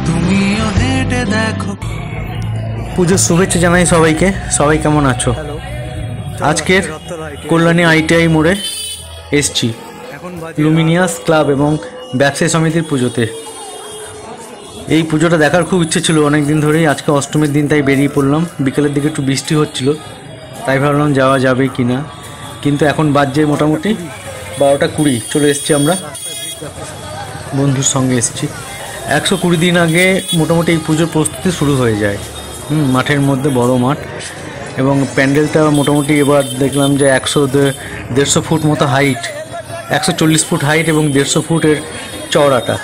তুমিও হেঁটে দেখো। পুজোর শুভেচ্ছা জানাই সবাইকে। সবাই কেমন আছো? আজকের কল্যাণী ITI মোড়ে এসছি লুমিনিয়াস ক্লাব এবং ব্যবসায়ী সমিতির পুজোতে। এই পুজোটা দেখার খুব ইচ্ছে ছিল অনেক দিন ধরেই। আজকে অষ্টমীর দিন, তাই বেরিয়ে পড়লাম। বিকেলের দিকে একটু বৃষ্টি হচ্ছিল, তাই ভাবলাম যাওয়া যাবে কি না। কিন্তু এখন বাজছে মোটামুটি 12:20। চলে এসছি আমরা, বন্ধুর সঙ্গে এসছি। 120 দিন আগে মোটামুটি এই পুজোর প্রস্তুতি শুরু হয়ে যায়। মাঠের মধ্যে বড় মাঠ, এবং প্যান্ডেলটা মোটামুটি এবার দেখলাম যে 100-150 ফুট মতো হাইট, 140 ফুট হাইট এবং 150 ফুটের চওড়াটা।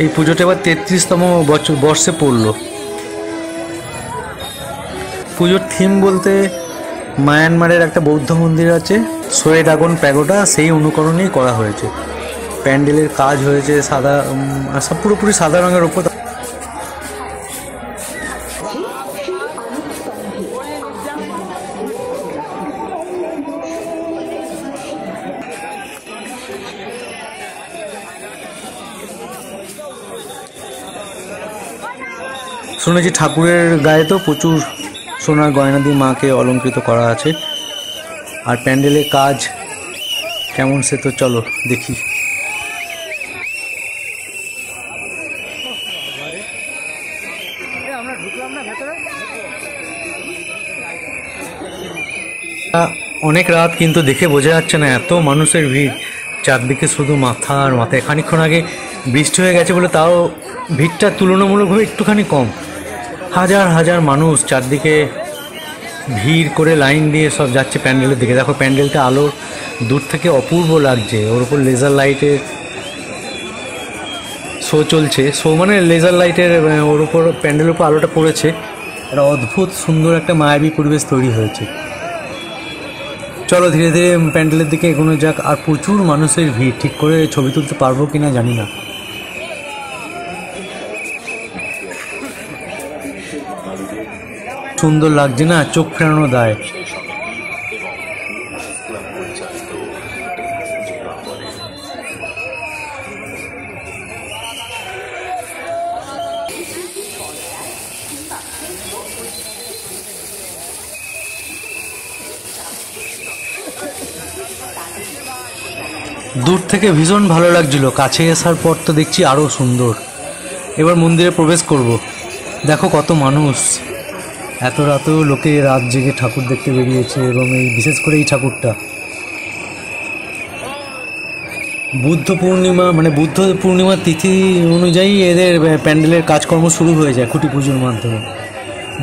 এই পুজোটা এবার 33তম বর্ষে পড়লো। পুজোর থিম বলতে মায়ানমারের একটা বৌদ্ধ মন্দির আছে, সোয়ে ড্রাগন প্যাগোডা, সেই অনুকরণেই করা হয়েছে। প্যান্ডেলের কাজ হয়েছে সাদা, সব পুরোপুরি সাদা রঙের ওপর। শুনেছি ঠাকুরের গায়ে তো প্রচুর সোনার গয়না দিয়ে মাকে অলঙ্কৃত করা আছে। আর প্যান্ডেলের কাজ কেমন সে তো চলো দেখি। অনেক রাত, কিন্তু দেখে বোঝা যাচ্ছে না এত মানুষের ভিড়। চারদিকে শুধু মাথা আর মাথায়। খানিকক্ষণ আগে বৃষ্টি হয়ে গেছে বলে তাও ভিড়টা তুলনামূলকভাবে একটুখানি কম। হাজার হাজার মানুষ চারদিকে ভিড় করে লাইন দিয়ে সব যাচ্ছে প্যান্ডেলের দিকে। দেখো প্যান্ডেলটা আলো দূর থেকে অপূর্ব লাগছে। ওর উপর লেজার লাইটের শো চলছে। শো মানে লেজার লাইটের ওর উপর, প্যান্ডেলের উপর আলোটা পড়েছে। একটা অদ্ভুত সুন্দর একটা মায়াবী পরিবেশ তৈরি হয়েছে। চলো ধীরে ধীরে প্যান্ডেলের দিকে এগোনো যাক। আর প্রচুর মানুষের ভিড়, ঠিক করে ছবি তুলতে পারবো কিনা জানি না। সুন্দর লাগছে না, চোখ ফেরানো দায়। দূর থেকে ভীষণ ভালো লাগছিল, কাছে আসার পর তো দেখছি আরও সুন্দর। এবার মন্দিরে প্রবেশ করব। দেখো কত মানুষ, এত রাতেও লোকে রাত জেগে ঠাকুর দেখতে বেরিয়েছে। এবং এই বিশেষ করে এই ঠাকুরটা বুদ্ধ পূর্ণিমার তিথি অনুযায়ী এদের প্যান্ডেলের কাজকর্ম শুরু হয়ে যায় খুঁটি পুজোর মাধ্যমে।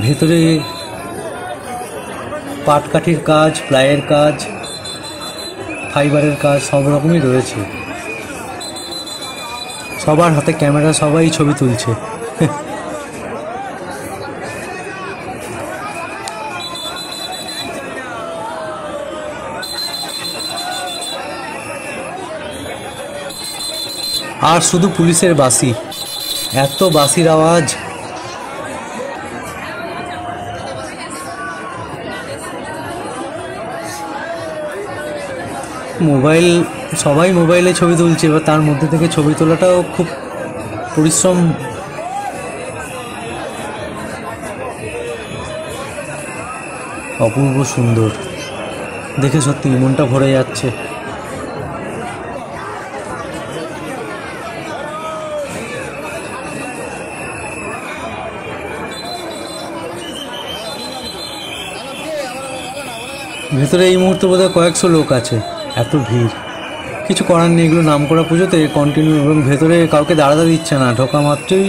ভেতরে পাটকাঠির কাজ, প্লাইয়ের কাজ, ফাইবারের কাজ সব রকমই রয়েছে। সবার হাতে ক্যামেরা, সবাই ছবি তুলছে। আর শুধু পুলিশের বাঁশি, এত বাঁশির আওয়াজ। সবাই মোবাইলে ছবি তুলছে। এবার তার মধ্যে থেকে ছবি তোলাটাও খুব পরিশ্রম। অপূর্ব সুন্দর, দেখে সত্যি মনটা ভরে যাচ্ছে। ভেতরে এই মুহূর্তে বোধহয় কয়েকশো লোক আছে। এত ভিড়, কিছু করার নেই। এগুলো নাম করা পুজোতে কন্টিনিউ। এবং ভেতরে কাউকে দাঁড়াতে দিচ্ছে না, ঢোকা মাত্রই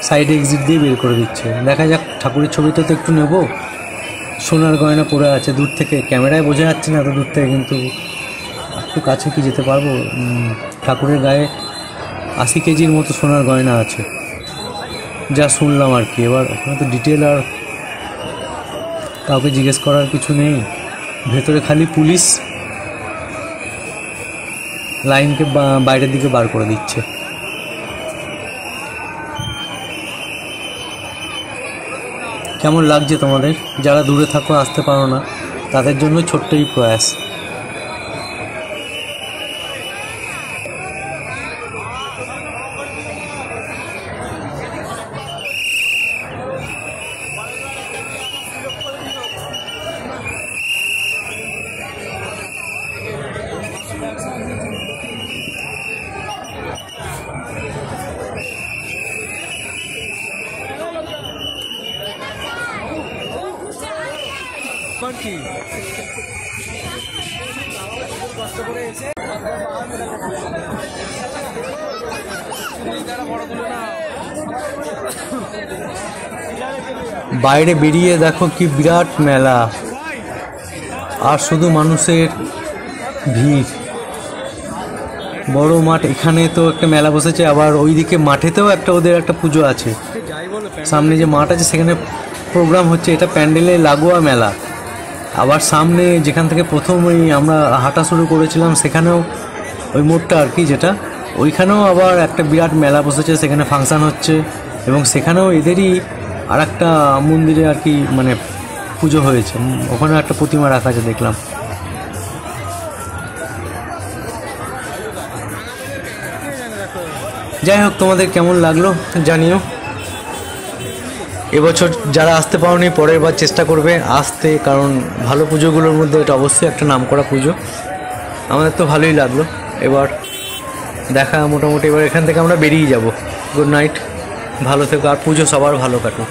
সাইডে এক্সিট দিয়ে বের করে দিচ্ছে। দেখা যাক, ঠাকুরের ছবিটা তো একটু নেব। সোনার গয়না পরে আছে, দূর থেকে ক্যামেরায় বোঝা যাচ্ছে না এত দূর থেকে, কিন্তু একটু কাছে কি যেতে পারবো। ঠাকুরের গায়ে 80 কেজির মতো সোনার গয়না আছে, যা শুনলাম আর কি। এবার ওখানে তো ডিটেল আর কাউকে জিজ্ঞেস করার কিছু নেই। ভেতরে খালি পুলিশ লাইনকে বাইরের দিকে বার করে দিচ্ছে। কেমন লাগছে তোমাদের? যারা দূরে থাকো, আসতে পারো না, তাদের জন্য ছোট্ট এই প্রয়াস। কি বাইরে বেরিয়ে দেখো কি বিরাট মেলা, আর শুধু মানুষের ভিড়। বড় মাঠ, এখানে তো একটা মেলা বসেছে, আবার ওইদিকে মাঠেতেও একটা ওদের একটা পুজো আছে। সামনে যে মাঠ আছে সেখানে প্রোগ্রাম হচ্ছে, এটা প্যান্ডেলে লাগোয়া মেলা। আবার সামনে যেখান থেকে প্রথম ওই আমরা হাঁটা শুরু করেছিলাম সেখানেও ওই মোড়টা আর কি, যেটা ওইখানেও আবার একটা বিরাট মেলা বসেছে, সেখানে ফাংশান হচ্ছে এবং সেখানেও এদেরই আর একটা মন্দিরে আর কি মানে পুজো হয়েছে, ওখানেও একটা প্রতিমা রাখা আছে দেখলাম। যাই হোক, তোমাদের কেমন লাগলো জানিও। এবছর যারা আসতে পারোনি পরের বার চেষ্টা করবে আসতে, কারণ ভালো পুজোগুলোর মধ্যে এটা অবশ্যই একটা নামকরা পুজো। আমাদের তো ভালোই লাগলো। এবার দেখা মোটামুটি, এবার এখান থেকে আমরা বেরিয়ে যাব। গুড নাইট, ভালো থেকো, আর পুজো সবার ভালো কাটুক।